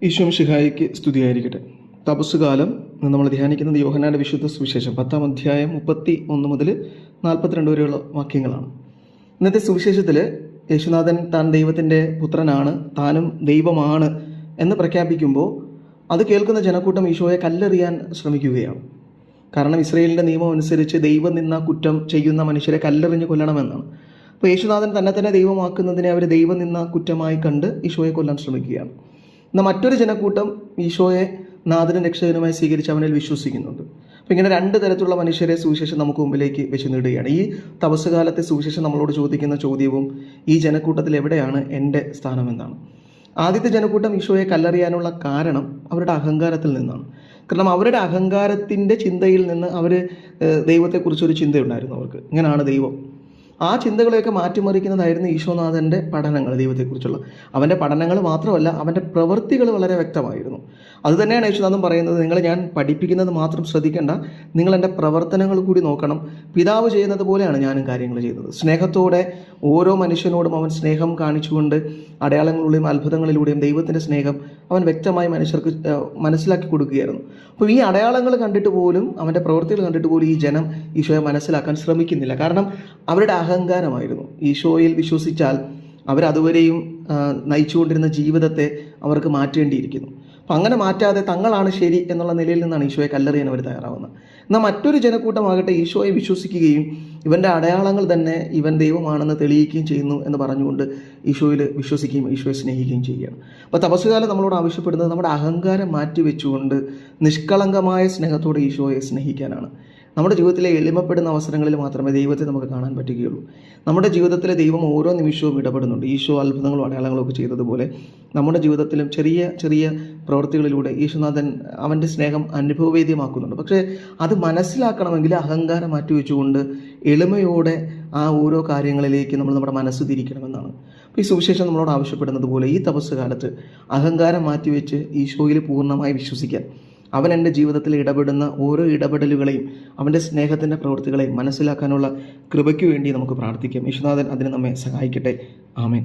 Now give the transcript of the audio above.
ഈശോ മിശിഹായിക്ക് സ്തുതിയായിരിക്കട്ടെ. തപസ്സുകാലം നമ്മൾ ധ്യാനിക്കുന്നത് യോഹന്നാന്റെ വിശുദ്ധ സുവിശേഷം 10-ാം അധ്യായം 31 മുതൽ 42 വരെയുള്ള വാക്യങ്ങളാണ്. ഇന്നത്തെ സുവിശേഷത്തിൽ യേശുനാഥൻ താൻ ദൈവത്തിൻ്റെ പുത്രനാണ്, താനും ദൈവമാണ് എന്ന് പ്രഖ്യാപിക്കുമ്പോൾ അത് കേൾക്കുന്ന ജനക്കൂട്ടം ഈശോയെ കല്ലെറിയാൻ ശ്രമിക്കുകയാണ്. കാരണം ഇസ്രയേലിൻ്റെ നിയമം അനുസരിച്ച് ദൈവം നിന്ന കുറ്റം ചെയ്യുന്ന മനുഷ്യരെ കല്ലെറിഞ്ഞ് കൊല്ലണമെന്നാണ്. അപ്പോൾ യേശുനാഥൻ തന്നെ ദൈവമാക്കുന്നതിനെ അവർ ദൈവം നിന്ന കുറ്റമായി കണ്ട് ഈശോയെ കൊല്ലാൻ ശ്രമിക്കുകയാണ്. എന്നാൽ മറ്റൊരു ജനക്കൂട്ടം ഈശോയെ നാഥനും രക്ഷകനുമായി സ്വീകരിച്ച് അവനിൽ വിശ്വസിക്കുന്നുണ്ട്. അപ്പോൾ ഇങ്ങനെ രണ്ട് തരത്തിലുള്ള മനുഷ്യരെ സുവിശേഷം നമുക്ക് മുമ്പിലേക്ക് വെച്ച് നീടുകയാണ്. ഈ തപസ്സുകാലത്തെ സുവിശേഷം നമ്മളോട് ചോദിക്കുന്ന ചോദ്യവും ഈ ജനക്കൂട്ടത്തിൽ എവിടെയാണ് എൻ്റെ സ്ഥാനമെന്നാണ്. ആദ്യത്തെ ജനക്കൂട്ടം ഈശോയെ കല്ലെറിയാനുള്ള കാരണം അവരുടെ അഹങ്കാരത്തിൽ നിന്നാണ്. കാരണം അവരുടെ അഹങ്കാരത്തിൻ്റെ ചിന്തയിൽ നിന്ന് അവർ ദൈവത്തെക്കുറിച്ചൊരു ചിന്തയുണ്ടായിരുന്നു അവർക്ക്. ഇങ്ങനെയാണ് ദൈവം. ആ ചിന്തകളെയൊക്കെ മാറ്റിമറിക്കുന്നതായിരുന്നു ഈശോനാഥൻ്റെ പഠനങ്ങൾ. ദൈവത്തെക്കുറിച്ചുള്ള അവൻ്റെ പഠനങ്ങൾ മാത്രമല്ല, അവൻ്റെ പ്രവൃത്തികൾ വളരെ വ്യക്തമായിരുന്നു. അതുതന്നെയാണ് യേശുനാഥൻ പറയുന്നത്, ഞാൻ പഠിപ്പിക്കുന്നത് മാത്രം ശ്രദ്ധിക്കേണ്ട, നിങ്ങൾ എൻ്റെ പ്രവർത്തനങ്ങൾ കൂടി നോക്കണം. പിതാവ് ചെയ്യുന്നത് പോലെയാണ് ഞാനും കാര്യങ്ങൾ ചെയ്യുന്നത്. സ്നേഹത്തോടെ ഓരോ മനുഷ്യനോടും അവൻ സ്നേഹം കാണിച്ചുകൊണ്ട് അടയാളങ്ങളിലൂടെയും അത്ഭുതങ്ങളിലൂടെയും ദൈവത്തിൻ്റെ സ്നേഹം അവൻ വ്യക്തമായി മനുഷ്യർക്ക് മനസ്സിലാക്കി കൊടുക്കുകയായിരുന്നു. അപ്പോൾ ഈ അടയാളങ്ങൾ കണ്ടിട്ട് പോലും, അവൻ്റെ പ്രവൃത്തികൾ കണ്ടിട്ട് പോലും ഈ ജനം ഈശോയെ മനസ്സിലാക്കാൻ ശ്രമിക്കുന്നില്ല. കാരണം അവരുടെ അഹങ്കാരമായിരുന്നു. ഈശോയിൽ വിശ്വസിച്ചാൽ അവരതുവരെയും നയിച്ചുകൊണ്ടിരുന്ന ജീവിതത്തെ അവർക്ക് മാറ്റേണ്ടിയിരിക്കുന്നു. അപ്പം അങ്ങനെ മാറ്റാതെ തങ്ങളാണ് ശരി എന്നുള്ള നിലയിൽ നിന്നാണ് ഈശോയെ കല്ലെറിയാൻ അവർ തയ്യാറാവുന്നത്. എന്നാൽ മറ്റൊരു ജനക്കൂട്ടമാകട്ടെ ഈശോയെ വിശ്വസിക്കുകയും ഇവൻ്റെ അടയാളങ്ങൾ തന്നെ ഇവൻ ദൈവമാണെന്ന് തെളിയിക്കുകയും ചെയ്യുന്നു എന്ന് പറഞ്ഞുകൊണ്ട് ഈശോയിൽ വിശ്വസിക്കുകയും ഈശോയെ സ്നേഹിക്കുകയും ചെയ്യുകയാണ്. അപ്പോൾ തപസ്സുകാലം നമ്മളോട് ആവശ്യപ്പെടുന്നത് നമ്മുടെ അഹങ്കാരം മാറ്റിവെച്ചുകൊണ്ട് നിഷ്കളങ്കമായ സ്നേഹത്തോടെ ഈശോയെ സ്നേഹിക്കാനാണ്. നമ്മുടെ ജീവിതത്തിലെ എളിമപ്പെടുന്ന അവസരങ്ങളിൽ മാത്രമേ ദൈവത്തെ നമുക്ക് കാണാൻ പറ്റുകയുള്ളൂ. നമ്മുടെ ജീവിതത്തിലെ ദൈവം ഓരോ നിമിഷവും ഇടപെടുന്നുണ്ട്. ഈശോ അത്ഭുതങ്ങളും അടയാളങ്ങളും ഒക്കെ ചെയ്തതുപോലെ നമ്മുടെ ജീവിതത്തിലും ചെറിയ ചെറിയ പ്രവൃത്തികളിലൂടെ ഈശോനാഥൻ അവൻ്റെ സ്നേഹം അനുഭവവേദ്യമാക്കുന്നുണ്ട്. പക്ഷേ അത് മനസ്സിലാക്കണമെങ്കിൽ അഹങ്കാരം മാറ്റിവെച്ചുകൊണ്ട് എളിമയോടെ ആ ഓരോ കാര്യങ്ങളിലേക്ക് നമ്മുടെ മനസ്സ് തിരിക്കണമെന്നാണ്. അപ്പോൾ ഈ സുവിശേഷം നമ്മളോട് ആവശ്യപ്പെടുന്നത് പോലെ ഈ തപസ് കാലത്ത് അഹങ്കാരം മാറ്റിവെച്ച് ഈശോയിൽ പൂർണ്ണമായി വിശ്വസിക്കാൻ, അവൻ എൻ്റെ ജീവിതത്തിൽ ഇടപെടുന്ന ഓരോ ഇടപെടലുകളെയും അവൻ്റെ സ്നേഹത്തിൻ്റെ പ്രവൃത്തികളെയും മനസ്സിലാക്കാനുള്ള കൃപയ്ക്ക് വേണ്ടി നമുക്ക് പ്രാർത്ഥിക്കാം. യേശുനാഥൻ അതിന് നമ്മെ സഹായിക്കട്ടെ. ആമേൻ.